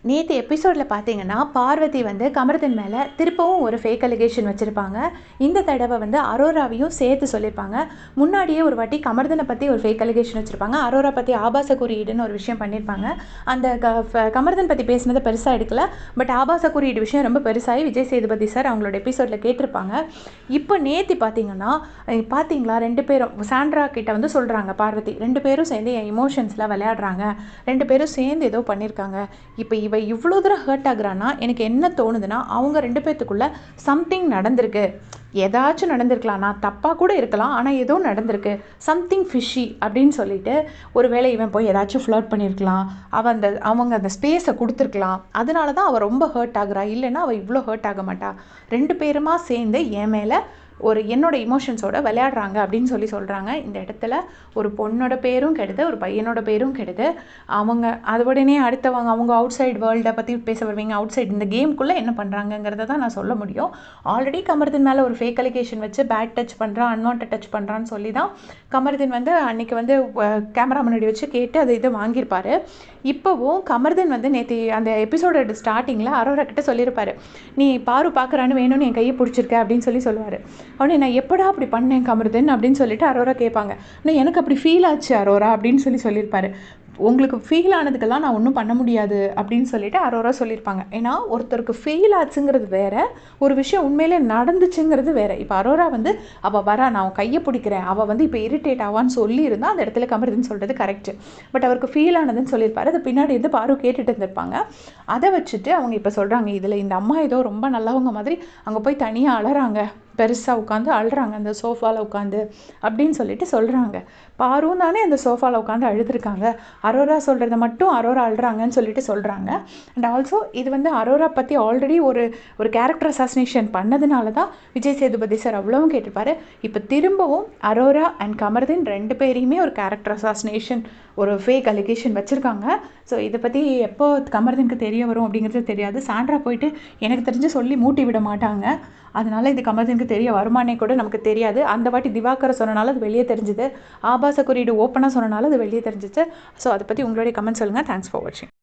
நேற்று எபிசோடில் பார்த்தீங்கன்னா பார்வதி வந்து கமர்தன் மேலே திருப்பவும் ஒரு ஃபேக் அலிகேஷன் வச்சுருப்பாங்க. இந்த தடவை வந்து அரோராவையும் சேர்த்து சொல்லியிருப்பாங்க. முன்னாடியே ஒரு வாட்டி கமர்தனை பற்றி ஒரு ஃபேக் அலிகேஷன் வச்சுருப்பாங்க. அரோரா பற்றி ஆபாச குறியீடுன்னு ஒரு விஷயம் பண்ணியிருப்பாங்க. அந்த கமர்தன் பற்றி பேசினதை பெருசாக எடுக்கல. பட் ஆபாச குறியீடு விஷயம் ரொம்ப பெருசாகி விஜய் சேதுபதி சார் அவங்களோட எபிசோடில் கேட்டிருப்பாங்க. இப்போ நேற்று பார்த்தீங்களா 2 பேரும் சாண்ட்ரா கிட்ட வந்து சொல்கிறாங்க பார்வதி 2 பேரும் சேர்ந்து என் இமோஷன்ஸில் விளையாடுறாங்க, 2 பேரும் சேர்ந்து ஏதோ பண்ணியிருக்காங்க. இப்போ இவ இவ்வளோ தூரம் ஹர்ட் ஆகுறான்னா எனக்கு என்ன தோணுதுன்னா அவங்க 2 பேர்த்துக்குள்ளே சம்திங் நடந்திருக்கு. ஏதாச்சும் நடந்திருக்கலாம், நான் தப்பாக கூட இருக்கலாம், ஆனால் ஏதோ நடந்திருக்கு, சம்திங் ஃபிஷி அப்படின்னு சொல்லிட்டு ஒருவேளை இவன் போய் ஏதாச்சும் ஃப்ளர்ட் பண்ணியிருக்கலாம், அவங்க அந்த ஸ்பேஸை கொடுத்துருக்கலாம். அதனால தான் அவள் ரொம்ப ஹர்ட் ஆகுறா. இல்லைன்னா அவள் இவ்வளோ ஹர்ட் ஆக மாட்டா. 2 பேருமா சேர்ந்து என் மேலே என்னோட இமோஷன்ஸோட விளையாடுறாங்க அப்படின்னு சொல்கிறாங்க. இந்த இடத்துல ஒரு பொண்ணோட பேரும் கெடுது, ஒரு பையனோட பேரும் கெடுது. அவங்க அது உடனே அடுத்தவங்க அவங்க அவுட் சைடு வேர்ல்டை பற்றி பேச வருவீங்க. அவுட் சைடு இந்த கேமுக்குள்ளே என்ன பண்ணுறாங்கங்கிறத தான் நான் சொல்ல முடியும். ஆல்ரெடி கமர்தன் மேலே ஒரு ஃபேக் அலிகேஷன் வச்சு பேட் டச் பண்ணுறான், அன்வான்ட் டச் பண்ணுறான்னு சொல்லி தான் கமர்தன் வந்து அன்றைக்கி வந்து கேமரா முன்னாடி வச்சு கேட்டு அதை இதை வாங்கியிருப்பார். இப்போவும் கமர்தன் வந்து நேற்று அந்த எபிசோட ஸ்டார்டிங்கில் அரோரா கிட்ட சொல்லியிருப்பார், நீ பாரு பார்க்குறான்னு வேணும்னு என் கையை பிடிச்சிருக்க அப்படின்னு சொல்லுவார். அவனே நான் எப்படா அப்படி பண்ணேன் கமர்தன் அப்படின்னு சொல்லிட்டு அரோரா கேட்பாங்க. ஆனால் எனக்கு அப்படி ஃபீல் ஆச்சு அரோரா அப்படின்னு சொல்லியிருப்பாரு. உங்களுக்கு ஃபெயில் ஆனதுக்கெல்லாம் நான் ஒன்றும் பண்ண முடியாது அப்படின்னு சொல்லிட்டு அரோரா சொல்லியிருப்பாங்க. ஏன்னா ஒருத்தருக்கு ஃபெயில் ஆச்சுங்கிறது வேற, ஒரு விஷயம் உண்மையிலே நடந்துச்சுங்கிறது வேற. இப்போ அரோரா வந்து அவள் வரா, நான் கையை பிடிக்கிறேன், அவள் வந்து இப்போ இரிட்டேட் ஆவான்னு சொல்லியிருந்தா அந்த இடத்துல கமருதுன்னு சொல்கிறது கரெக்டு. பட் அவருக்கு ஃபீல் ஆனதுன்னு சொல்லியிருப்பாரு. அது பின்னாடி இருந்து பாரு கேட்டுட்டு இருந்திருப்பாங்க. அதை வச்சுட்டு அவங்க இப்போ சொல்கிறாங்க, இதில் இந்த அம்மா ஏதோ ரொம்ப நல்லவங்க மாதிரி அங்கே போய் தனியாக அழறாங்க, பெருசாக உட்காந்து அழுறாங்க அந்த சோஃபாவில் உட்காந்து அப்படின்னு சொல்லிட்டு சொல்கிறாங்க. பாரும் தானே அந்த சோஃபாவில் உட்காந்து அழுதுருக்காங்க, அரோரா சொல்கிறத மட்டும் அரோரா அழுறாங்கன்னு சொல்லிட்டு சொல்கிறாங்க. அண்ட் ஆல்சோ இது வந்து அரோரா பற்றி ஆல்ரெடி ஒரு கேரக்டர் அசாசினேஷன் பண்ணதுனால தான் விஜய் சேதுபதி சார் அவ்வளவும் கேட்டிருப்பாரு. இப்போ திரும்பவும் அரோரா அண்ட் கமர்தன் 2 பேரையுமே ஒரு கேரக்டர் அசாசினேஷன், ஒரு ஃபேக் அலிகேஷன் வச்சுருக்காங்க. ஸோ இதை பற்றி எப்போ கமர்தனுக்கு தெரிய வரும் அப்படிங்கிறது தெரியாது. சாண்ட்ரா போயிட்டு எனக்கு தெரிஞ்சு சொல்லி மூட்டி விட மாட்டாங்க. அதனால் இது கமர்தனுக்கு தெரிய வருமானே கூட நமக்கு தெரியாது. அந்த வாட்டி திவாகரை சொன்னனால அது வெளியே தெரிஞ்சுது, ஆபாச குறியீடு ஓப்பனாக சொன்னனால அது வெளியே தெரிஞ்சிச்சு. ஸோ அதை பற்றி உங்களுடைய கமெண்ட் சொல்லுங்கள். தேங்க்ஸ் ஃபார் வாட்சிங்.